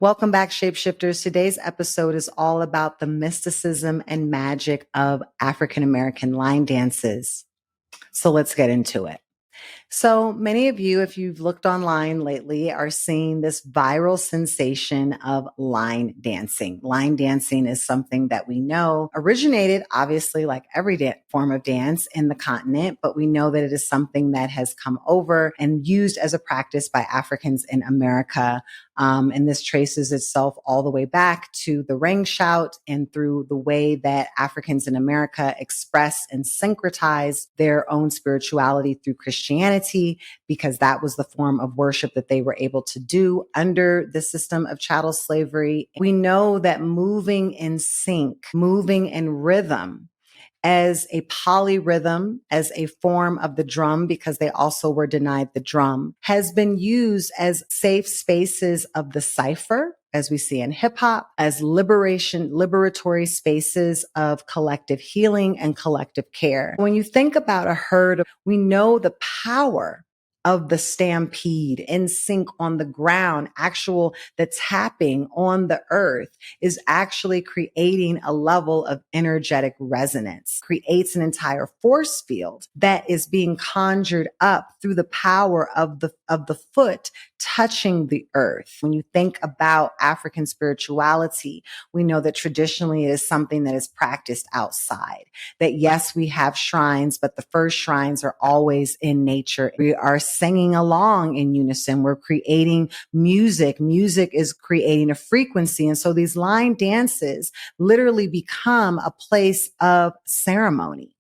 Welcome back, Shapeshifters. Today's episode is all about the mysticism and magic of African American line dances. So let's get into it. So many of you, if you've looked online lately, are seeing this viral sensation of line dancing. Line dancing is something that we know originated, obviously, like every form of dance in the continent, but we know that it is something that has come over and used as a practice by Africans in America. And this traces itself all the way back to the ring shout and through the way that Africans in America express and syncretize their own spirituality through Christianity, because that was the form of worship that they were able to do under the system of chattel slavery. We know that moving in sync, moving in rhythm, as a polyrhythm, as a form of the drum, because they also were denied the drum, has been used as safe spaces of the cipher, as we see in hip hop, as liberatory spaces of collective healing and collective care. When you think about a herd, we know the power of the stampede in sync on the ground, the tapping on the earth is actually creating a level of energetic resonance, creates an entire force field that is being conjured up through the power of the foot touching the earth. When you think about African spirituality, we know that traditionally it is something that is practiced outside. That yes, we have shrines, but the first shrines are always in nature. We are singing along in unison. We're creating music. Music is creating a frequency. And so these line dances literally become a place of ceremony.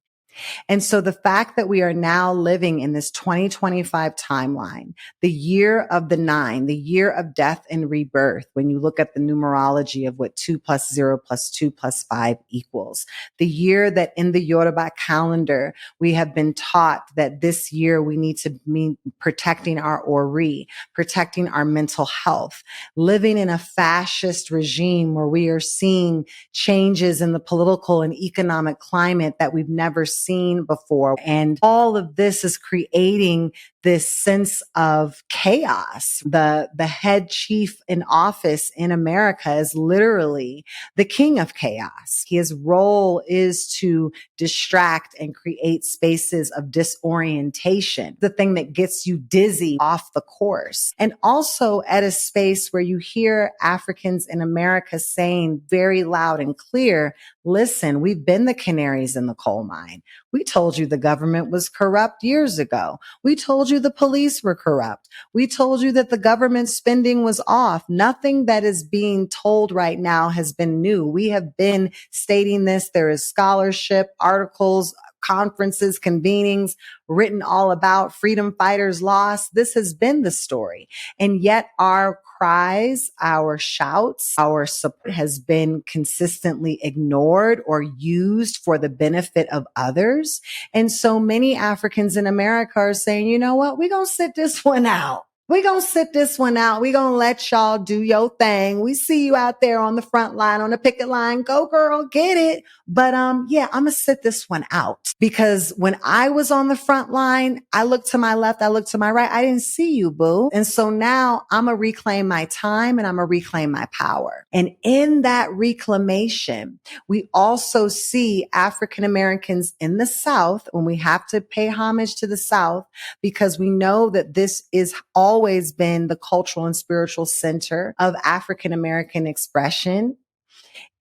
And so the fact that we are now living in this 2025 timeline, the year of the 9, the year of death and rebirth, when you look at the numerology of what 2 plus 0 plus 2 plus 5 equals, the year that in the Yoruba calendar, we have been taught that this year we need to be protecting our ori, protecting our mental health, living in a fascist regime where we are seeing changes in the political and economic climate that we've never seen before. And all of this is creating this sense of chaos. The head chief in office in America is literally the king of chaos. His role is to distract and create spaces of disorientation, the thing that gets you dizzy off the course. And also at a space where you hear Africans in America saying very loud and clear, listen, we've been the canaries in the coal mine. We told you the government was corrupt years ago. We told you the police were corrupt. We told you that the government spending was off. Nothing that is being told right now has been new. We have been stating this. There is scholarship, articles, conferences, convenings written all about freedom fighters lost. This has been the story. And yet our cries, our shouts, our support has been consistently ignored or used for the benefit of others. And so many Africans in America are saying, you know what? We're going to sit this one out. We're going to sit this one out. We're going to let y'all do your thing. We see you out there on the front line, on the picket line. Go girl, get it. But, yeah, I'm going to sit this one out, because when I was on the front line, I looked to my left, I looked to my right. I didn't see you, boo. And so now I'm going to reclaim my time and I'm going to reclaim my power. And in that reclamation, we also see African Americans in the South, when we have to pay homage to the South, because we know that this is always been the cultural and spiritual center of African American expression.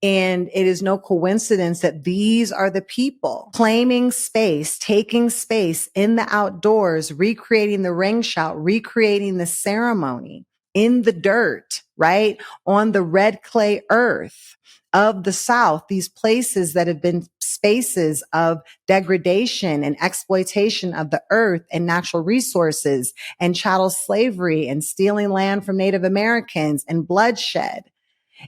And it is no coincidence that these are the people claiming space, taking space in the outdoors, recreating the ring shout, recreating the ceremony in the dirt, right? On the red clay earth of the South, these places that have been spaces of degradation and exploitation of the earth and natural resources and chattel slavery and stealing land from Native Americans and bloodshed.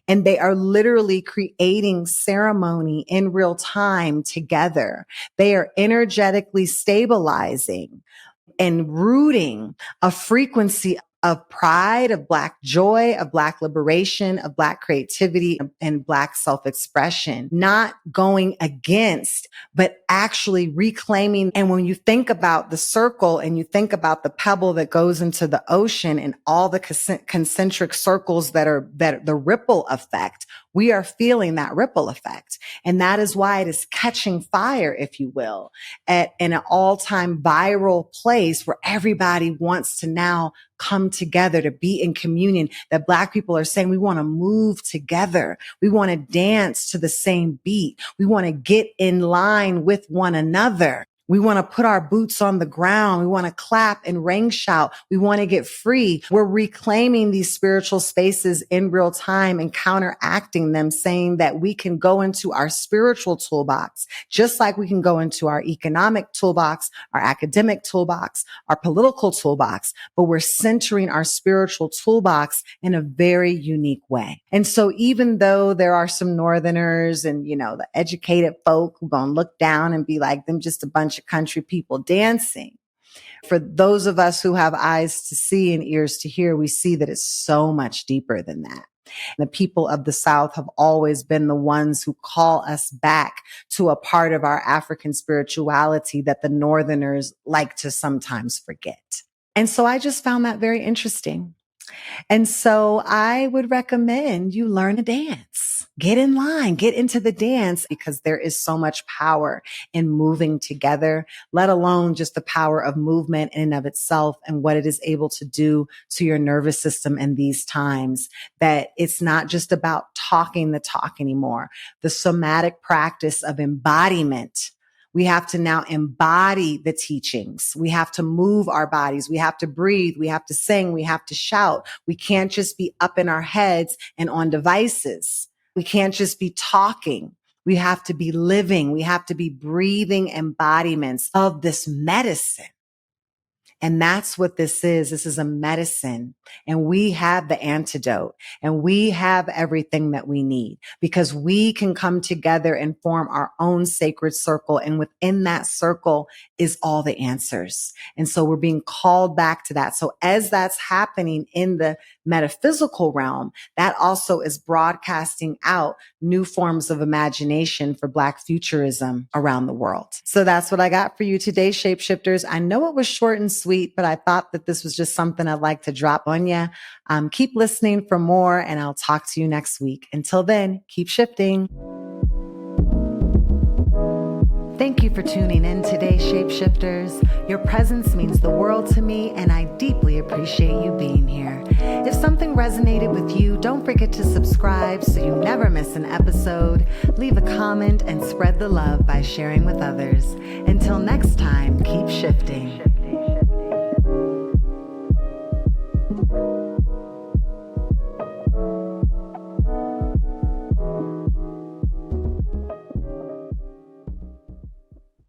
And they are literally creating ceremony in real time together. They are energetically stabilizing and rooting a frequency of pride, of Black joy, of Black liberation, of Black creativity, and Black self-expression, not going against, but actually reclaiming. And when you think about the circle and you think about the pebble that goes into the ocean and all the concentric circles that the ripple effect, we are feeling that ripple effect. And that is why it is catching fire, if you will, in an all-time viral place where everybody wants to now come together to be in communion, that Black people are saying we want to move together. We want to dance to the same beat. We want to get in line with one another. We want to put our boots on the ground. We want to clap and ring shout. We want to get free. We're reclaiming these spiritual spaces in real time and counteracting them, saying that we can go into our spiritual toolbox, just like we can go into our economic toolbox, our academic toolbox, our political toolbox, but we're centering our spiritual toolbox in a very unique way. And so even though there are some Northerners and, the educated folk who gonna look down and be like, them just a bunch of country people dancing, for those of us who have eyes to see and ears to hear, we see that it's so much deeper than that. The people of the South have always been the ones who call us back to a part of our African spirituality that the Northerners like to sometimes forget. And so I just found that very interesting. And so I would recommend you learn to dance. Get in line, get into the dance, because there is so much power in moving together, let alone just the power of movement in and of itself and what it is able to do to your nervous system in these times, that it's not just about talking the talk anymore. The somatic practice of embodiment. We have to now embody the teachings. We have to move our bodies. We have to breathe. We have to sing. We have to shout. We can't just be up in our heads and on devices. We can't just be talking. We have to be living. We have to be breathing embodiments of this medicine. And that's what this is. This is a medicine, and we have the antidote, and we have everything that we need, because we can come together and form our own sacred circle. And within that circle is all the answers. And so we're being called back to that. So as that's happening in the metaphysical realm, that also is broadcasting out new forms of imagination for Black futurism around the world. So that's what I got for you today, Shapeshifters. I know it was short and sweet, but I thought that this was just something I'd like to drop on you. Keep listening for more, and I'll talk to you next week. Until then, keep shifting. Thank you for tuning in today, Shapeshifters. Your presence means the world to me, and I deeply appreciate you being here. If something resonated with you, don't forget to subscribe so you never miss an episode. Leave a comment and spread the love by sharing with others. Until next time, keep shifting.